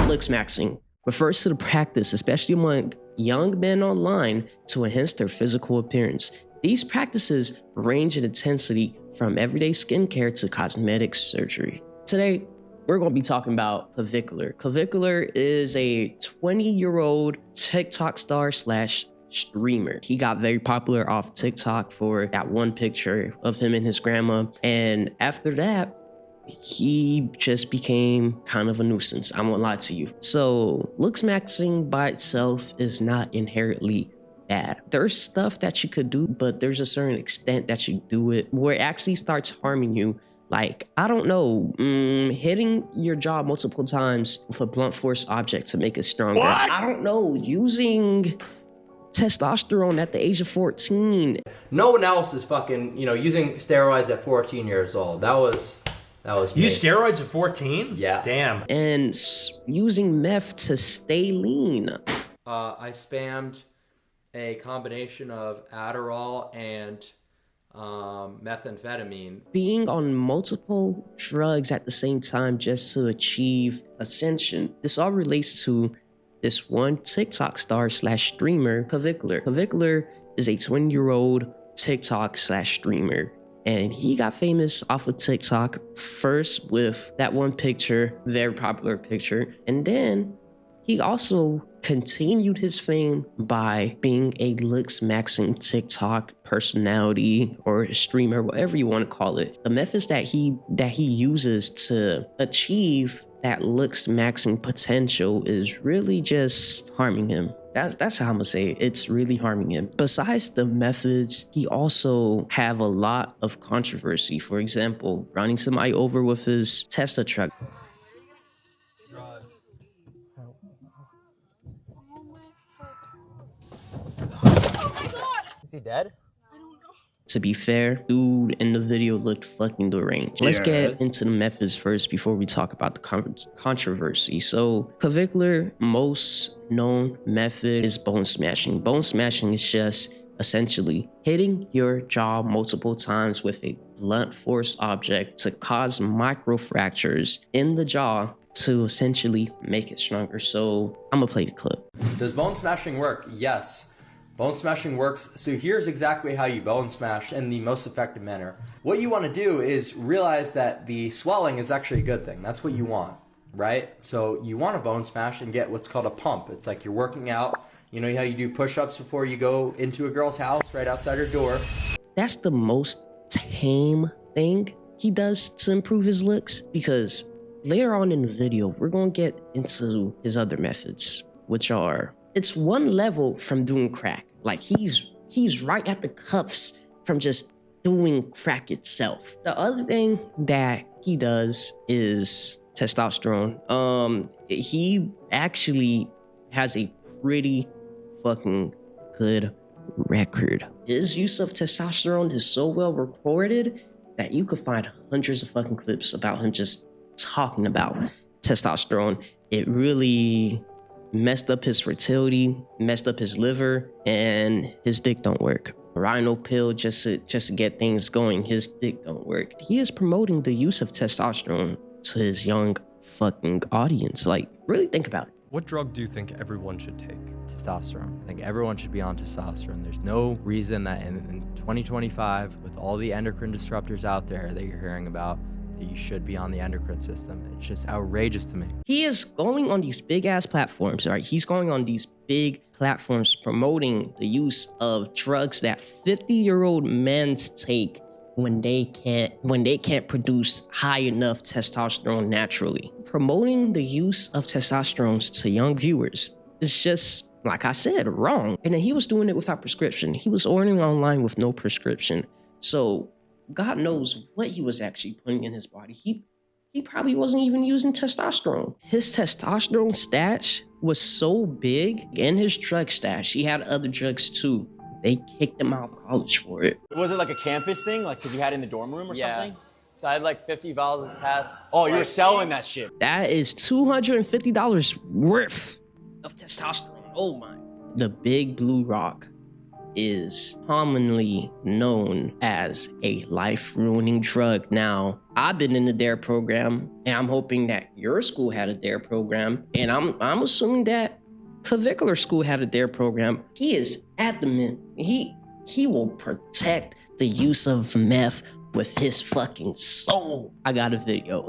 Looksmaxxing refers to the practice, especially among young men online, to enhance their physical appearance. These practices range in intensity from everyday skincare to cosmetic surgery. Today, we're going to be talking about Clavicular. Clavicular is a 20-year-old TikTok star slash streamer. He got very popular off TikTok for that one picture of him and his grandma. And after that, he just became kind of a nuisance. I won't lie to you. So Looksmaxxing by itself is not inherently bad. There's stuff that you could do, but there's a certain extent that you do it where it actually starts harming you. Like, I don't know, hitting your jaw multiple times with a blunt force object to make it stronger. What? I don't know, using testosterone at the age of 14. No one else is fucking, using steroids at 14 years old. That was me. Use steroids at 14? Yeah. Damn. And using meth to stay lean. I spammed a combination of Adderall and methamphetamine. Being on multiple drugs at the same time just to achieve ascension. This all relates to this one TikTok star slash streamer, Clavicular. Clavicular is a 20-year-old TikTok slash streamer. And he got famous off of TikTok first with that one picture, very popular picture. And then he also continued his fame by being a Looksmaxxing TikTok personality or streamer, whatever you want to call it. The methods that he uses to achieve that Looksmaxxing potential is really just harming him. That's how I'm gonna say it. It's really harming him. Besides the methods, he also have a lot of controversy. For example, running somebody over with his Tesla truck. Is he dead? To be fair, dude in the video looked fucking deranged. Let's get into the methods first before we talk about the controversy. So Clavicular most known method is bone smashing. Bone smashing is just essentially hitting your jaw multiple times with a blunt force object to cause microfractures in the jaw to essentially make it stronger. So I'm gonna play the clip. Does bone smashing work? Yes. Bone smashing works. So here's exactly how you bone smash in the most effective manner. What you want to do is realize that the swelling is actually a good thing. That's what you want, right? So you want to bone smash and get what's called a pump. It's like you're working out. You know how you do push-ups before you go into a girl's house right outside her door? That's the most tame thing he does to improve his looks, because later on in the video, we're going to get into his other methods, which are, it's one level from doing crack. Like he's right at the cuffs from just doing crack itself. The other thing that he does is testosterone. He actually has a pretty fucking good record. His use of testosterone is so well recorded that you could find hundreds of fucking clips about him just talking about testosterone. It really messed up his fertility, messed up his liver, and his dick don't work. Rhino pill just to get things going, his dick don't work. He is promoting the use of testosterone to his young fucking audience. Like, really think about it. What drug do you think everyone should take? Testosterone. I think everyone should be on testosterone. There's no reason that in 2025, with all the endocrine disruptors out there that you're hearing about, that you should be on the endocrine system. It's just outrageous to me. He is going on these big ass platforms, right? He's going on these big platforms promoting the use of drugs that 50-year-old men take when they can't produce high enough testosterone naturally. Promoting the use of testosterone to young viewers is just, like I said, wrong. And then he was doing it without prescription. He was ordering online with no prescription. So God knows what he was actually putting in his body. He probably wasn't even using testosterone. His testosterone stash was so big, and his drug stash, he had other drugs too. They kicked him out of college for it. Was it like a campus thing? Like, because you had it in the dorm room or something? So I had like 50 vials of tests. Oh, you were selling that shit. That is $250 worth of testosterone. Oh my. The big blue rock is commonly known as a life-ruining drug. Now, I've been in the DARE program, and I'm hoping that your school had a DARE program, and I'm assuming that Clavicular school had a DARE program. He is adamant. He will protect the use of meth with his fucking soul. I got a video.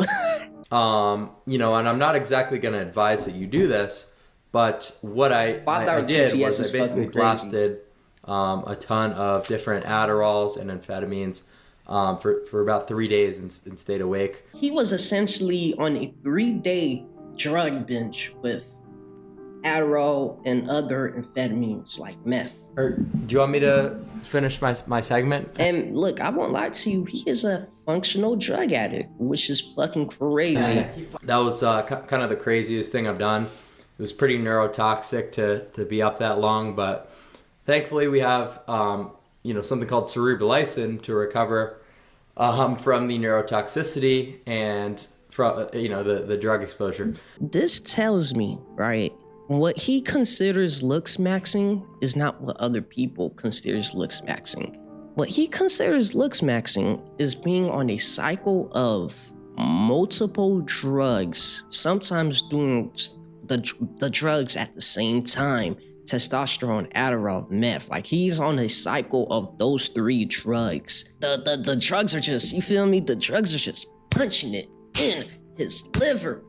You know, and I'm not exactly going to advise that you do this, but what I did was I basically blasted a ton of different Adderalls and amphetamines for about 3 days and stayed awake. He was essentially on a 3-day drug binge with Adderall and other amphetamines like meth. Do you want me to finish my segment? And look, I won't lie to you, he is a functional drug addict, which is fucking crazy. That was kind of the craziest thing I've done. It was pretty neurotoxic to be up that long, but thankfully we have you know, something called cerebrolysin to recover from the neurotoxicity and from you know, the drug exposure. This tells me, right, what he considers Looksmaxxing is not what other people considers Looksmaxxing. What he considers Looksmaxxing is being on a cycle of multiple drugs, sometimes doing the drugs at the same time. Testosterone, Adderall, meth. Like, he's on a cycle of those 3 drugs. The drugs are just, you feel me? The drugs are just punching it in his liver.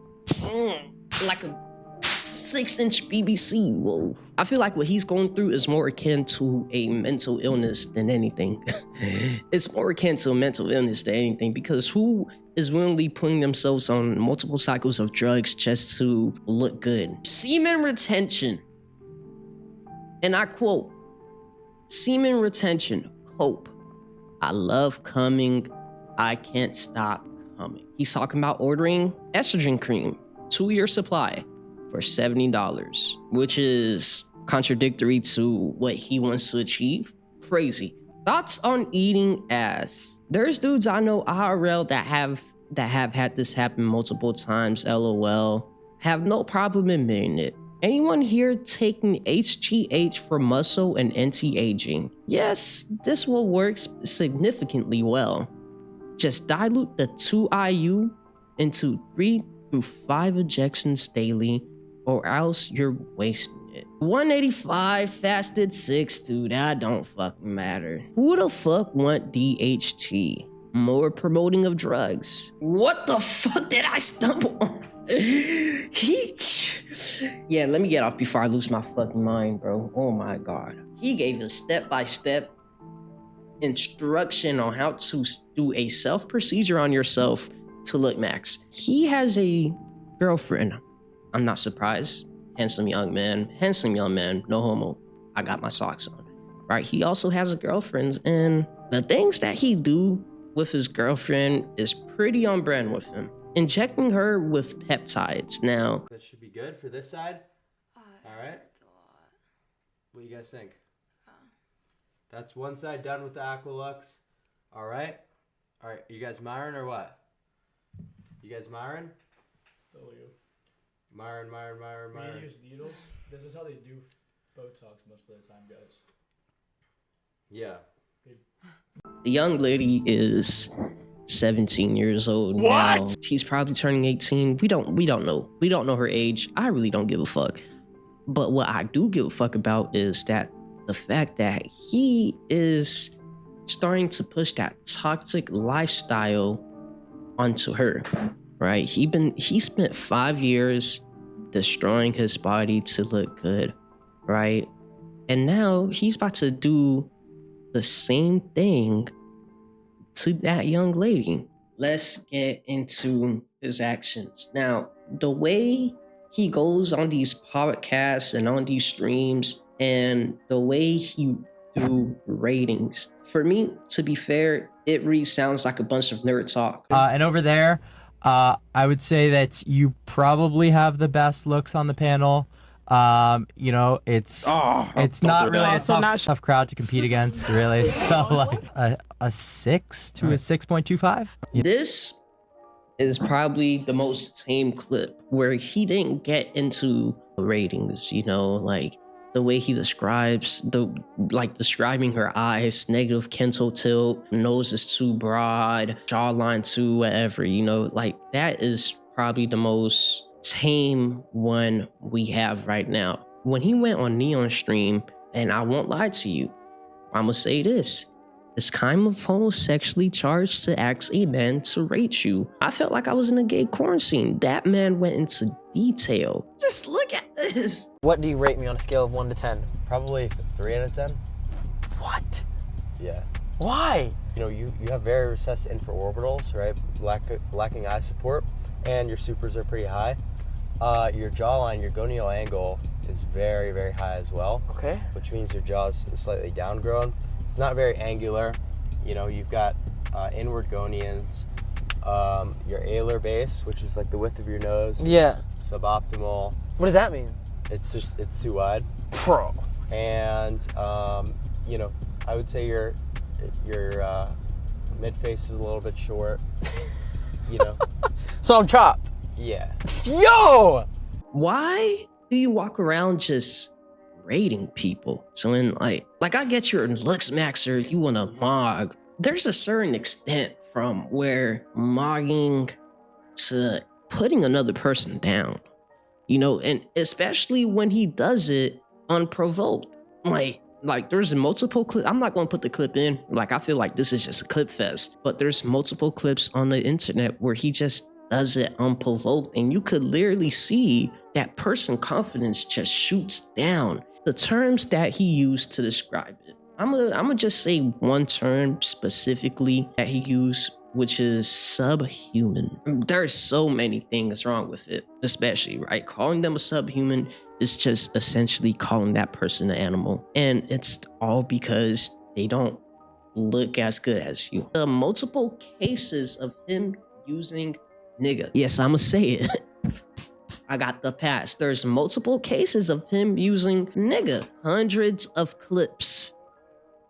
Like a 6-inch BBC. Whoa. I feel like what he's going through is more akin to a mental illness than anything. It's more akin to a mental illness than anything, because who is willingly putting themselves on multiple cycles of drugs just to look good? Semen retention. And I quote, semen retention, hope. I love coming. I can't stop coming. He's talking about ordering estrogen cream, 2-year supply, for $70, which is contradictory to what he wants to achieve. Crazy. Thoughts on eating ass. There's dudes I know IRL that have had this happen multiple times, LOL. Have no problem admitting it. Anyone here taking HGH for muscle and anti-aging? Yes, this will work significantly well. Just dilute the 2 IU into 3 through 5 injections daily, or else you're wasting it. 185 fasted 6, dude, that don't fucking matter. Who the fuck want DHT? More promoting of drugs. What the fuck did I stumble on? Yeah, let me get off before I lose my fucking mind, bro. Oh my God. He gave a step-by-step instruction on how to do a self-procedure on yourself to look max. He has a girlfriend. I'm not surprised. Handsome young man, no homo. I got my socks on, right? He also has a girlfriend, and the things that he do with his girlfriend is pretty on brand with him. Injecting her with peptides. Now, That should be good for this side. All right. What do you guys think? That's one side done with the Aqualux. All right. All right. You guys Myron or what? You guys Myron? Myron. We use needles. This is how they do Botox most of the time, guys. Yeah. the young lady is 17 years old now. She's probably turning 18. We don't know. We don't know her age. I really don't give a fuck. But what I do give a fuck about is that the fact that he is starting to push that toxic lifestyle onto her, right? He spent 5 years destroying his body to look good, right? And now he's about to do the same thing to that young lady. Let's get into his actions. Now, the way he goes on these podcasts and on these streams and the way he do ratings, for me, to be fair, it really sounds like a bunch of nerd talk. And over there, I would say that you probably have the best looks on the panel. You know, it's not really a tough crowd to compete against, really. So like a 6 to a 6.25. This is probably the most tame clip where he didn't get into ratings, you know, like the way he describes describing her eyes, negative cantal tilt, nose is too broad, jawline too, whatever, you know, like that is probably the most tame one we have right now. When he went on Neon stream, and I won't lie to you, I'm gonna say this. It's kind of homosexually charged to ask a man to rate you. I felt like I was in a gay corn scene. That man went into detail. Just look at this. What do you rate me on a scale of 1 to 10? Probably 3 out of 10. What? Yeah. Why? You know, you have very recessed infraorbitals, right? Lacking eye support, and your supers are pretty high. Your jawline, your gonial angle is very, very high as well. Okay. Which means your jaw's slightly downgrown. It's not very angular. You know, you've got inward gonians. Your alar base, which is like the width of your nose. Yeah. Suboptimal. What does that mean? It's too wide. Pro. And you know, I would say your mid face is a little bit short. You know. So I'm chopped. Yeah. Yo! Why do you walk around just rating people? So in like I get your Looksmaxxer if you want to mog. There's a certain extent from where mogging to putting another person down, you know, and especially when he does it unprovoked. Like there's multiple clips. I'm not going to put the clip in. Like, I feel like this is just a clip fest, but there's multiple clips on the internet where he just does it unprovoked, and you could literally see that person confidence just shoots down. The terms that he used to describe it, I'm gonna just say one term specifically that he used, which is subhuman. There's so many things wrong with it, especially, right? Calling them a subhuman is just essentially calling that person an animal. And it's all because they don't look as good as you. The multiple cases of him using nigga. Yes, I'ma say it. I got the pass. There's multiple cases of him using nigga. Hundreds of clips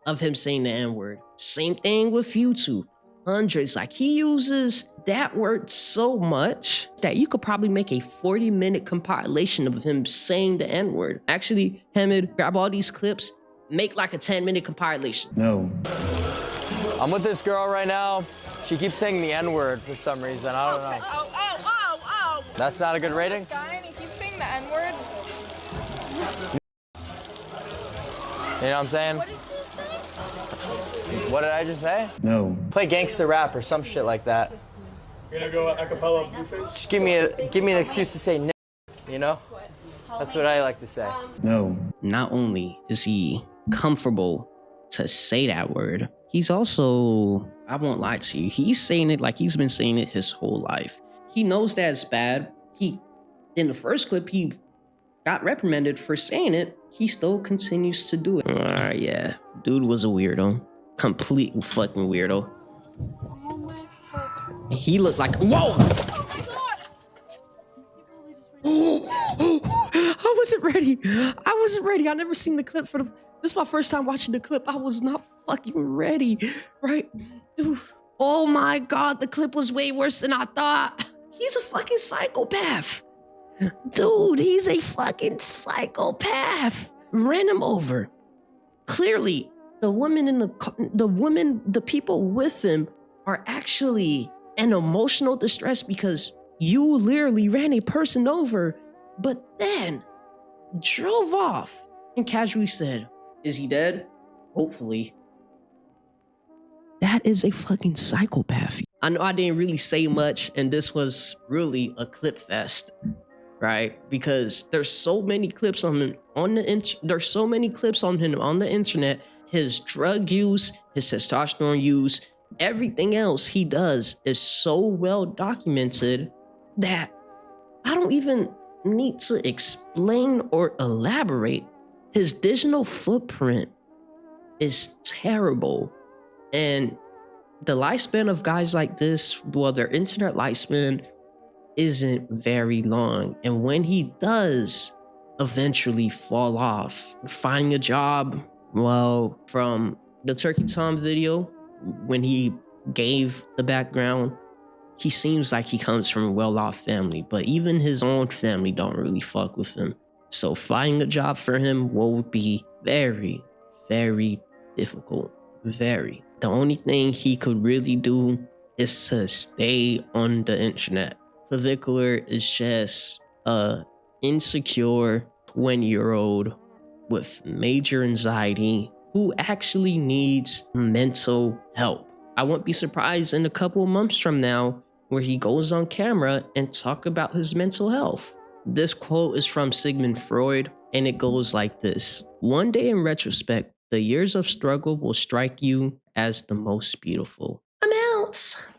of him saying the N-word. Same thing with YouTube. Hundreds. Like, he uses that word so much that you could probably make a 40-minute compilation of him saying the N-word. Actually, Hamid, grab all these clips, make like a 10-minute compilation. No. I'm with this girl right now. She keeps saying the N-word for some reason. I don't know. Oh. That's not a good rating? Guy and he keeps saying the N-word. You know what I'm saying? What did you say? What did I just say? No. Play gangster rap or some shit like that. You're gonna go a cappella Blueface? Just give me an excuse to say n, you know? That's what I like to say. No. Not only is he comfortable to say that word, he's also, I won't lie to you, he's saying it like he's been saying it his whole life. He knows that it's bad. In the first clip, he got reprimanded for saying it. He still continues to do it. Yeah, dude was a weirdo. Complete fucking weirdo. And he looked like, whoa! I wasn't ready. I never seen the clip this is my first time watching the clip. I was not fucking ready, right? Dude, oh my God, the clip was way worse than I thought. He's a fucking psychopath. Dude, he's a fucking psychopath. Ran him over. Clearly, the people with him are actually in emotional distress because you literally ran a person over, but then drove off and casually said, "Is he dead? Hopefully." That is a fucking psychopath. I know I didn't really say much, and this was really a clip fest, right? Because there's so many clips on him on the internet. His drug use, his testosterone use, everything else he does is so well documented that I don't even need to explain or elaborate. His digital footprint is terrible. And the lifespan of guys like this, well, their internet lifespan isn't very long. And when he does eventually fall off, finding a job, well, from the Turkey Tom video, when he gave the background, he seems like he comes from a well-off family, but even his own family don't really fuck with him. So finding a job for him will be very, very difficult. Very. The only thing he could really do is to stay on the internet. Clavicular is just a insecure 20-year-old with major anxiety who actually needs mental help. I wouldn't be surprised in a couple of months from now where he goes on camera and talk about his mental health. This quote is from Sigmund Freud, and it goes like this: "One day in retrospect, the years of struggle will strike you as the most beautiful." I'm out.